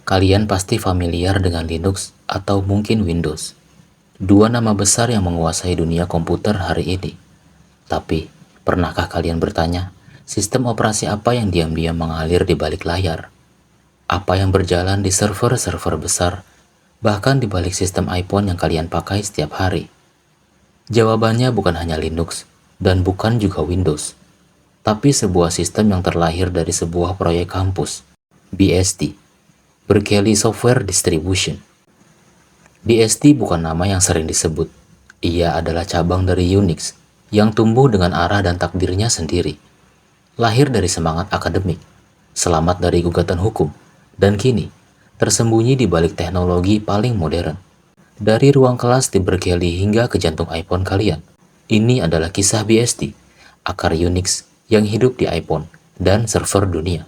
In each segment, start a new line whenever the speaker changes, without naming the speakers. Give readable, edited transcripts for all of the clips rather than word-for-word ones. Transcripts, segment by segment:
Kalian pasti familiar dengan Linux atau mungkin Windows. Dua nama besar yang menguasai dunia komputer hari ini. Tapi, pernahkah kalian bertanya, sistem operasi apa yang diam-diam mengalir di balik layar? Apa yang berjalan di server-server besar, bahkan di balik sistem iPhone yang kalian pakai setiap hari? Jawabannya bukan hanya Linux, dan bukan juga Windows, tapi sebuah sistem yang terlahir dari sebuah proyek kampus, BSD. Berkeley Software Distribution. BSD bukan nama yang sering disebut. Ia adalah cabang dari Unix yang tumbuh dengan arah dan takdirnya sendiri. Lahir dari semangat akademik, selamat dari gugatan hukum, dan kini tersembunyi di balik teknologi paling modern. Dari ruang kelas di Berkeley hingga ke jantung iPhone kalian. Ini adalah kisah BSD, akar Unix yang hidup di iPhone dan server dunia.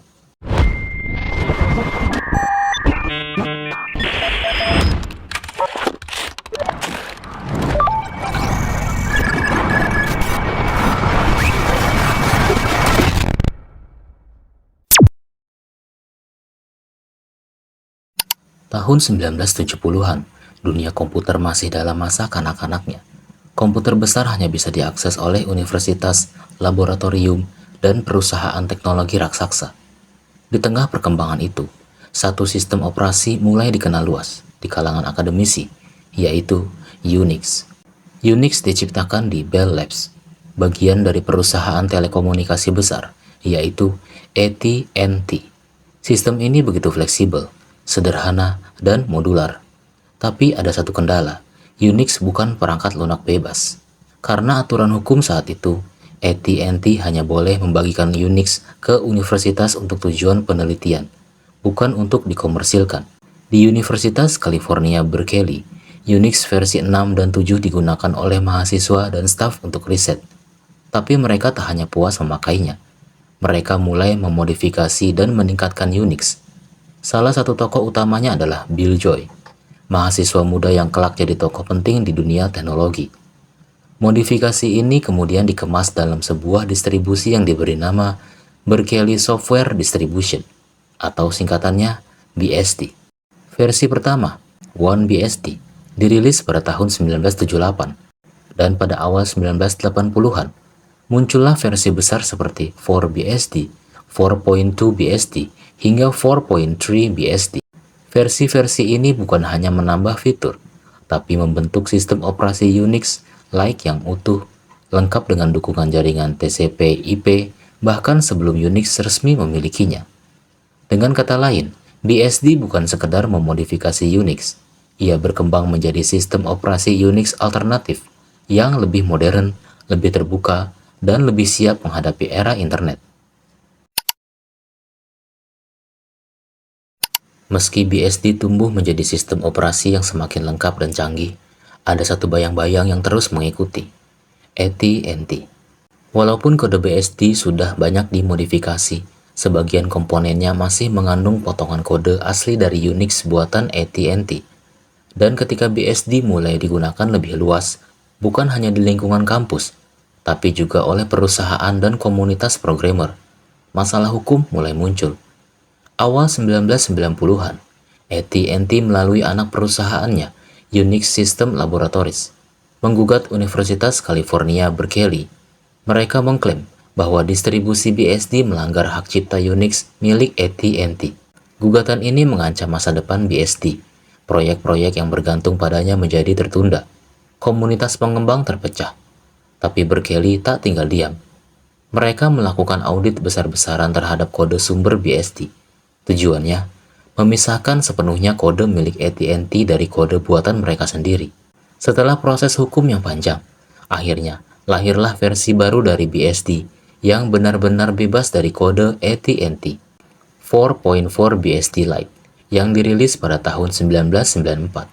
Tahun 1970-an, dunia komputer masih dalam masa kanak-kanaknya. Komputer besar hanya bisa diakses oleh universitas, laboratorium, dan perusahaan teknologi raksasa. Di tengah perkembangan itu, satu sistem operasi mulai dikenal luas di kalangan akademisi, yaitu Unix. Unix diciptakan di Bell Labs, bagian dari perusahaan telekomunikasi besar, yaitu AT&T. Sistem ini begitu fleksibel, sederhana, dan modular. Tapi ada satu kendala, Unix bukan perangkat lunak bebas. Karena aturan hukum saat itu, AT&T hanya boleh membagikan Unix ke universitas untuk tujuan penelitian, bukan untuk dikomersilkan. Di Universitas California Berkeley, Unix versi 6 dan 7 digunakan oleh mahasiswa dan staf untuk riset. Tapi mereka tak hanya puas memakainya. Mereka mulai memodifikasi dan meningkatkan Unix. Salah satu tokoh utamanya adalah Bill Joy, mahasiswa muda yang kelak jadi tokoh penting di dunia teknologi. Modifikasi ini kemudian dikemas dalam sebuah distribusi yang diberi nama Berkeley Software Distribution, atau singkatannya BSD. Versi pertama, OneBSD, dirilis pada tahun 1978, dan pada awal 1980-an, muncullah versi besar seperti 4BSD, 4.2 BSD, hingga 4.3 BSD. Versi-versi ini bukan hanya menambah fitur, tapi membentuk sistem operasi Unix-like yang utuh, lengkap dengan dukungan jaringan TCP/IP, bahkan sebelum Unix resmi memilikinya. Dengan kata lain, BSD bukan sekedar memodifikasi Unix, ia berkembang menjadi sistem operasi Unix alternatif yang lebih modern, lebih terbuka, dan lebih siap menghadapi era internet. Meski BSD tumbuh menjadi sistem operasi yang semakin lengkap dan canggih, ada satu bayang-bayang yang terus mengikuti, AT&T. Walaupun kode BSD sudah banyak dimodifikasi, sebagian komponennya masih mengandung potongan kode asli dari Unix buatan AT&T. Dan ketika BSD mulai digunakan lebih luas, bukan hanya di lingkungan kampus, tapi juga oleh perusahaan dan komunitas programmer, masalah hukum mulai muncul. Awal 1990-an, AT&T melalui anak perusahaannya, Unix System Laboratories, menggugat Universitas California Berkeley. Mereka mengklaim bahwa distribusi BSD melanggar hak cipta Unix milik AT&T. Gugatan ini mengancam masa depan BSD. Proyek-proyek yang bergantung padanya menjadi tertunda. Komunitas pengembang terpecah. Tapi Berkeley tak tinggal diam. Mereka melakukan audit besar-besaran terhadap kode sumber BSD. Tujuannya, memisahkan sepenuhnya kode milik AT&T dari kode buatan mereka sendiri. Setelah proses hukum yang panjang, akhirnya lahirlah versi baru dari BSD yang benar-benar bebas dari kode AT&T, 4.4 BSD Lite, yang dirilis pada tahun 1994.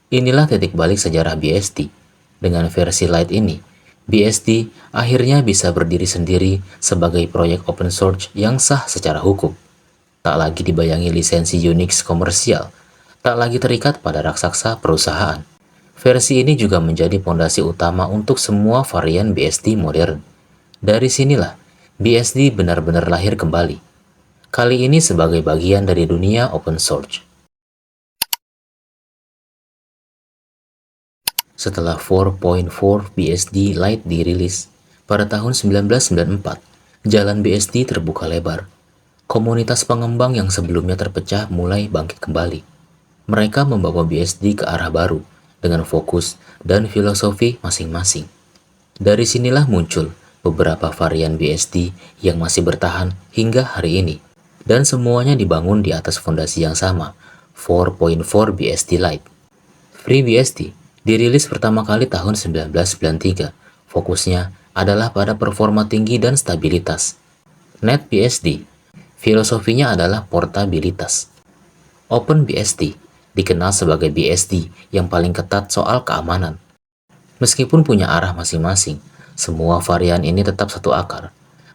Inilah titik balik sejarah BSD. Dengan versi Lite ini, BSD akhirnya bisa berdiri sendiri sebagai proyek open source yang sah secara hukum. Tak lagi dibayangi lisensi Unix komersial, tak lagi terikat pada raksasa perusahaan. Versi ini juga menjadi fondasi utama untuk semua varian BSD modern. Dari sinilah, BSD benar-benar lahir kembali. Kali ini sebagai bagian dari dunia open source. Setelah 4.4 BSD Lite dirilis pada tahun 1994, jalan BSD terbuka lebar. Komunitas pengembang yang sebelumnya terpecah mulai bangkit kembali. Mereka membawa BSD ke arah baru dengan fokus dan filosofi masing-masing. Dari sinilah muncul beberapa varian BSD yang masih bertahan hingga hari ini. Dan semuanya dibangun di atas fondasi yang sama, 4.4 BSD Lite. FreeBSD dirilis pertama kali tahun 1993. Fokusnya adalah pada performa tinggi dan stabilitas. NetBSD, filosofinya adalah portabilitas. OpenBSD dikenal sebagai BSD yang paling ketat soal keamanan. Meskipun punya arah masing-masing, semua varian ini tetap satu akar.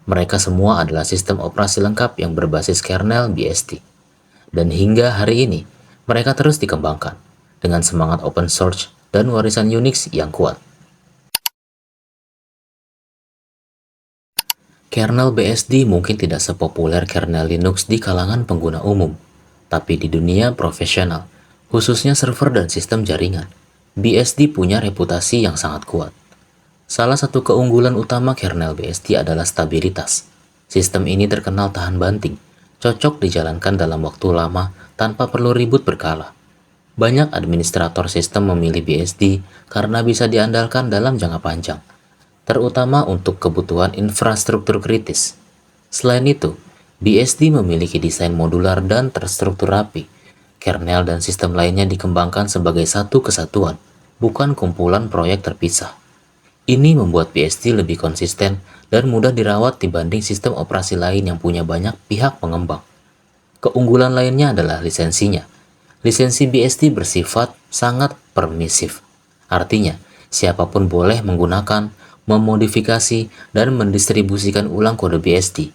Mereka semua adalah sistem operasi lengkap yang berbasis kernel BSD. Dan hingga hari ini, mereka terus dikembangkan dengan semangat open source dan warisan Unix yang kuat. Kernel BSD mungkin tidak sepopuler kernel Linux di kalangan pengguna umum, tapi di dunia profesional, khususnya server dan sistem jaringan, BSD punya reputasi yang sangat kuat. Salah satu keunggulan utama kernel BSD adalah stabilitas. Sistem ini terkenal tahan banting, cocok dijalankan dalam waktu lama tanpa perlu ribut berkala. Banyak administrator sistem memilih BSD karena bisa diandalkan dalam jangka panjang, terutama untuk kebutuhan infrastruktur kritis. Selain itu, BSD memiliki desain modular dan terstruktur rapi. Kernel dan sistem lainnya dikembangkan sebagai satu kesatuan, bukan kumpulan proyek terpisah. Ini membuat BSD lebih konsisten dan mudah dirawat dibanding sistem operasi lain yang punya banyak pihak pengembang. Keunggulan lainnya adalah lisensinya. Lisensi BSD bersifat sangat permisif. Artinya, siapapun boleh menggunakan, memodifikasi, dan mendistribusikan ulang kode BSD.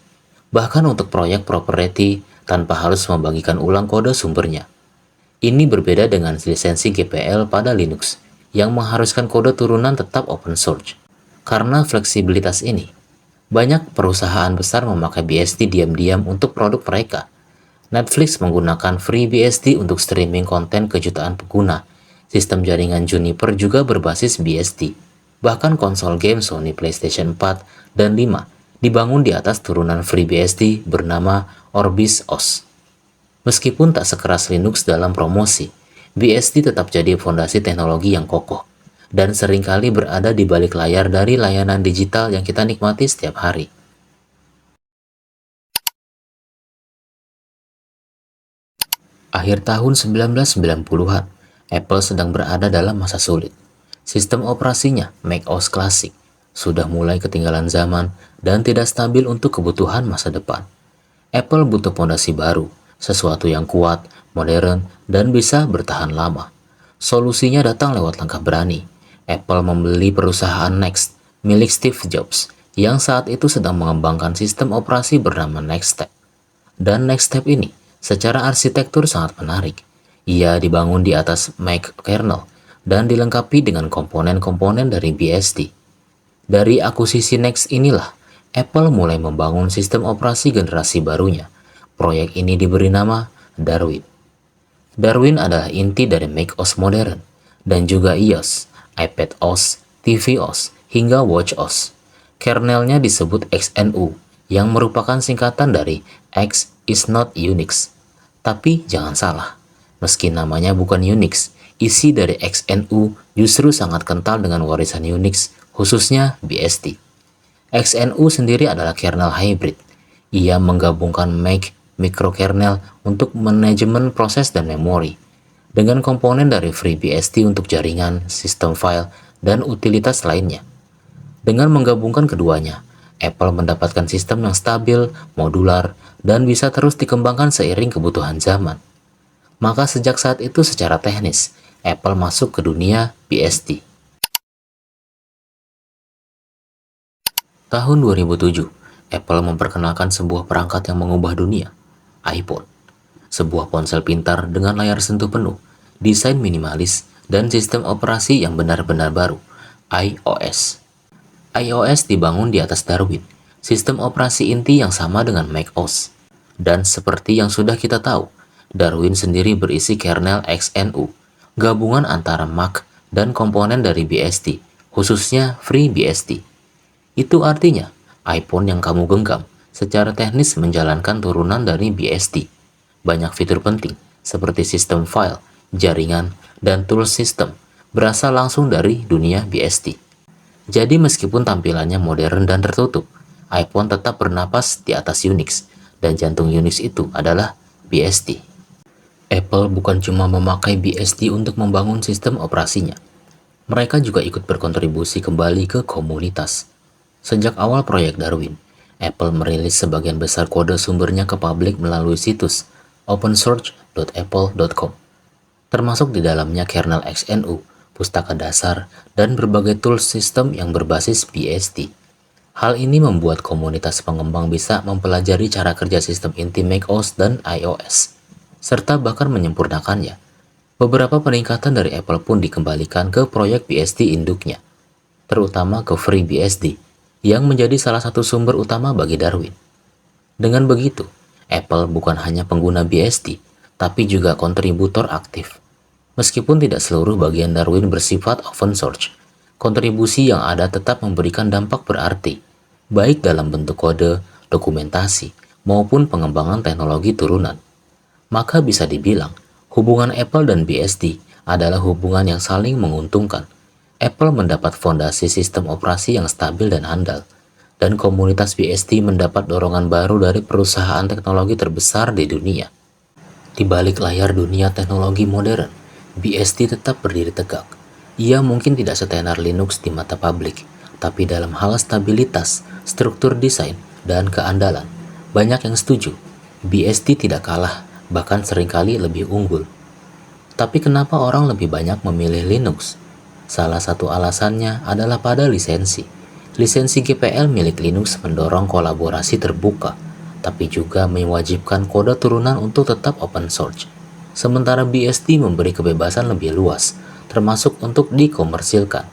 Bahkan untuk proyek proprietary tanpa harus membagikan ulang kode sumbernya. Ini berbeda dengan lisensi GPL pada Linux, yang mengharuskan kode turunan tetap open source. Karena fleksibilitas ini, banyak perusahaan besar memakai BSD diam-diam untuk produk mereka. Netflix menggunakan FreeBSD untuk streaming konten kejutaan pengguna. Sistem jaringan Juniper juga berbasis BSD. Bahkan konsol game Sony PlayStation 4 dan 5 dibangun di atas turunan FreeBSD bernama Orbis OS. Meskipun tak sekeras Linux dalam promosi, BSD tetap jadi fondasi teknologi yang kokoh dan seringkali berada di balik layar dari layanan digital yang kita nikmati setiap hari. Akhir tahun 1990-an, Apple sedang berada dalam masa sulit. Sistem operasinya, macOS Classic, sudah mulai ketinggalan zaman dan tidak stabil untuk kebutuhan masa depan. Apple butuh fondasi baru, sesuatu yang kuat, modern, dan bisa bertahan lama. Solusinya datang lewat langkah berani. Apple membeli perusahaan Next, milik Steve Jobs, yang saat itu sedang mengembangkan sistem operasi bernama NextStep. Dan NextStep ini, secara arsitektur sangat menarik. Ia dibangun di atas Mac kernel, dan dilengkapi dengan komponen-komponen dari BSD. Dari akuisisi Next inilah, Apple mulai membangun sistem operasi generasi barunya. Proyek ini diberi nama Darwin. Darwin adalah inti dari macOS modern, dan juga iOS, iPadOS, tvOS, hingga watchOS. Kernelnya disebut XNU, yang merupakan singkatan dari X is not Unix. Tapi jangan salah, meski namanya bukan Unix, isi dari XNU justru sangat kental dengan warisan Unix, khususnya BSD. XNU sendiri adalah kernel hybrid. Ia menggabungkan Mac mikrokernel untuk manajemen proses dan memori, dengan komponen dari FreeBSD untuk jaringan, sistem file, dan utilitas lainnya. Dengan menggabungkan keduanya, Apple mendapatkan sistem yang stabil, modular, dan bisa terus dikembangkan seiring kebutuhan zaman. Maka sejak saat itu secara teknis, Apple masuk ke dunia BSD. Tahun 2007, Apple memperkenalkan sebuah perangkat yang mengubah dunia, iPhone. Sebuah ponsel pintar dengan layar sentuh penuh, desain minimalis, dan sistem operasi yang benar-benar baru, iOS. iOS dibangun di atas Darwin, sistem operasi inti yang sama dengan macOS. Dan seperti yang sudah kita tahu, Darwin sendiri berisi kernel XNU, gabungan antara Mac dan komponen dari BSD, khususnya FreeBSD. Itu artinya, iPhone yang kamu genggam secara teknis menjalankan turunan dari BSD. Banyak fitur penting, seperti sistem file, jaringan, dan tool system, berasal langsung dari dunia BSD. Jadi meskipun tampilannya modern dan tertutup, iPhone tetap bernapas di atas Unix, dan jantung Unix itu adalah BSD. Apple bukan cuma memakai BSD untuk membangun sistem operasinya. Mereka juga ikut berkontribusi kembali ke komunitas. Sejak awal proyek Darwin, Apple merilis sebagian besar kode sumbernya ke publik melalui situs opensource.apple.com, termasuk di dalamnya kernel XNU, pustaka dasar, dan berbagai tool sistem yang berbasis BSD. Hal ini membuat komunitas pengembang bisa mempelajari cara kerja sistem inti macOS dan iOS, serta bahkan menyempurnakannya. Beberapa peningkatan dari Apple pun dikembalikan ke proyek BSD induknya, terutama ke FreeBSD, yang menjadi salah satu sumber utama bagi Darwin. Dengan begitu, Apple bukan hanya pengguna BSD, tapi juga kontributor aktif. Meskipun tidak seluruh bagian Darwin bersifat open source, kontribusi yang ada tetap memberikan dampak berarti, baik dalam bentuk kode, dokumentasi, maupun pengembangan teknologi turunan. Maka bisa dibilang, hubungan Apple dan BSD adalah hubungan yang saling menguntungkan. Apple mendapat fondasi sistem operasi yang stabil dan andal, dan komunitas BSD mendapat dorongan baru dari perusahaan teknologi terbesar di dunia. Di balik layar dunia teknologi modern, BSD tetap berdiri tegak. Ia mungkin tidak setenar Linux di mata publik, tapi dalam hal stabilitas, struktur desain, dan keandalan, banyak yang setuju. BSD tidak kalah, bahkan seringkali lebih unggul. Tapi kenapa orang lebih banyak memilih Linux? Salah satu alasannya adalah pada lisensi. Lisensi GPL milik Linux mendorong kolaborasi terbuka, tapi juga mewajibkan kode turunan untuk tetap open source. Sementara BSD memberi kebebasan lebih luas, termasuk untuk dikomersilkan.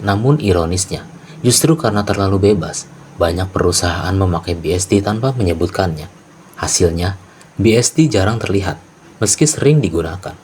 Namun ironisnya, justru karena terlalu bebas, banyak perusahaan memakai BSD tanpa menyebutkannya. Hasilnya, BSD jarang terlihat, meski sering digunakan.